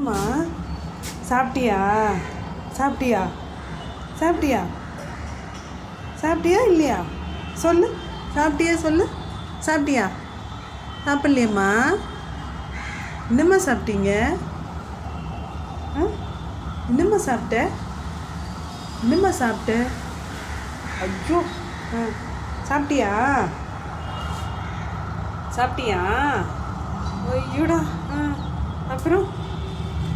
என்னம்மா சாப்பிட்டியா சாப்பிட்டியா சாப்பிட்டியா சாப்பிட்டியா இல்லையா சொல்லு சாப்பிட்டியா சொல்லு சாப்பிட்டியா சாப்பிட்லையம்மா என்னம்மா சாப்பிட்டீங்க என்னம்மா சாப்பிட்ட என்னம்மா சாப்பிட்ட ஐயோ சாப்பிட்டியா சாப்பிட்டியா ஐயோடா அப்புறம்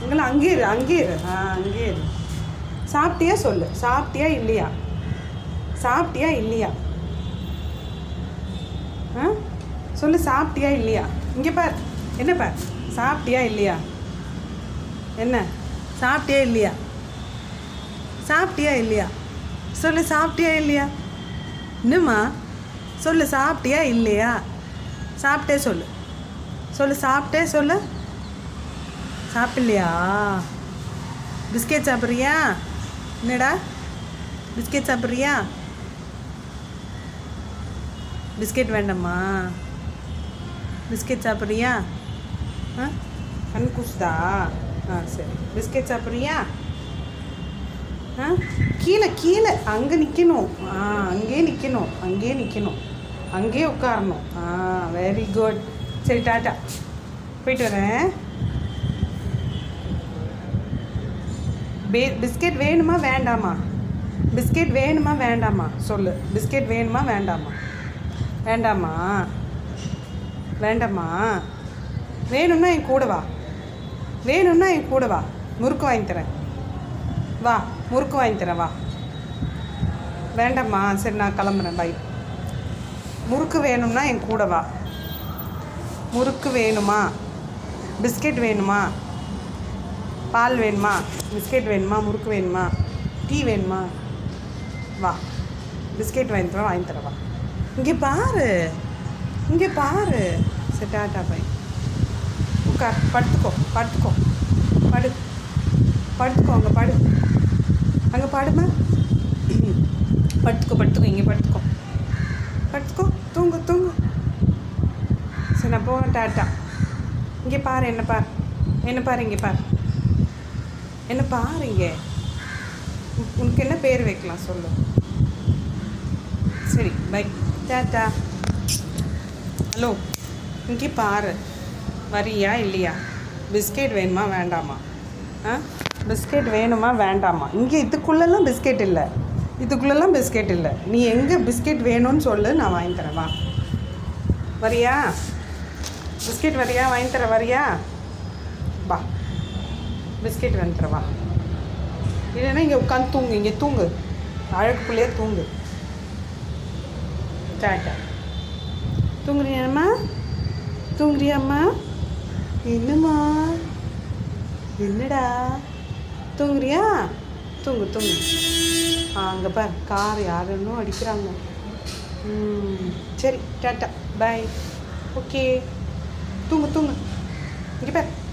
உங்களை அங்கே இரு அங்கே இரு சாப்பிட்டியா சொல்லு சாப்பிட்டியா இல்லையா சாப்பிட்டியா இல்லையா சொல்லு சாப்பிட்டியா இல்லையா இங்கே பார் என்ன பார் சாப்பிட்டியா இல்லையா என்ன சாப்பிட்டியா இல்லையா சாப்பிட்டியா இல்லையா சொல்லு சாப்பிட்டியா இல்லையா என்னம்மா சொல்லு சாப்பிட்டியா இல்லையா சாப்பிட்டே சொல்லு சொல்லு சாப்பிட்டே சொல்லு சாப்பிட்லையா பிஸ்கெட் சாப்பிட்றியா என்னடா பிஸ்கெட் சாப்பிட்றியா பிஸ்கெட் வேண்டாம்மா பிஸ்கெட் சாப்பிட்றியா கண் கூசுதா சரி பிஸ்கெட் சாப்பிட்றியா கீழே கீழே அங்கே நிற்கணும் அங்கேயே நிற்கணும் அங்கேயே உட்காரணும் வெரி குட் சரி டாட்டா போயிட்டு வரேன் பிஸ்கெட் வேணுமா வேண்டாமா பிஸ்கெட் வேணுமா வேண்டாமா சொல்லு பிஸ்கெட் வேணுமா வேண்டாமா வேண்டாமா வேண்டாமா வேணும்னா என் கூட வா வேணும்னா என் கூட வா முறுக்கு வாங்கி தரேன் வா முறுக்கு வாங்கி தரேன் வா வேண்டாம்மா சரி நான் கிளம்புறேன் பை முறுக்கு வேணும்னா என் கூட வா முறுக்கு வேணுமா பிஸ்கெட் வேணுமா பால் வேணுமா பிஸ்கெட் வேணுமா முறுக்கு வேணுமா டீ வேணுமா வா பிஸ்கெட் வாங்கி தரேன் வா இங்கே பாரு சரி டாட்டா பை உட்கார் படுத்துக்கோ அங்கே பாடுமா படுத்துக்கோ இங்கே படுத்துக்கோ தூங்கு சரி நான் போகிறேன் டாட்டா இங்கே பாரு என்ன பாரு இங்கே இங்கே உனக்கு என்ன பேர் வைக்கலாம் சொல்லு சரி பை டாட்டா ஹலோ இங்கே பாரு வரியா இல்லையா பிஸ்கெட் வேணுமா வேண்டாமா பிஸ்கெட் வேணுமா வேண்டாமா இங்கே இதுக்குள்ளெல்லாம் பிஸ்கெட் இல்லை நீ எங்கே பிஸ்கெட் வேணும்னு சொல்லு நான் வாங்கி தரேன் வா வரியா பிஸ்கெட் வாங்கி தரேன் வரியா வா பிஸ்கெட் வாங்கி தரேன் வா இல்லைன்னா இங்கே உட்காந்து தூங்கு அழகு பிள்ளையே தூங்கு டாட்டா தூங்குறியாம்மா என்னம்மா என்னடா தூங்குறியா தூங்கு அங்கே பார் கார் யாருன்னு அடிக்கிறாங்க சரி டாட்டா பாய் ஓகே தூங்கு இங்கே பார்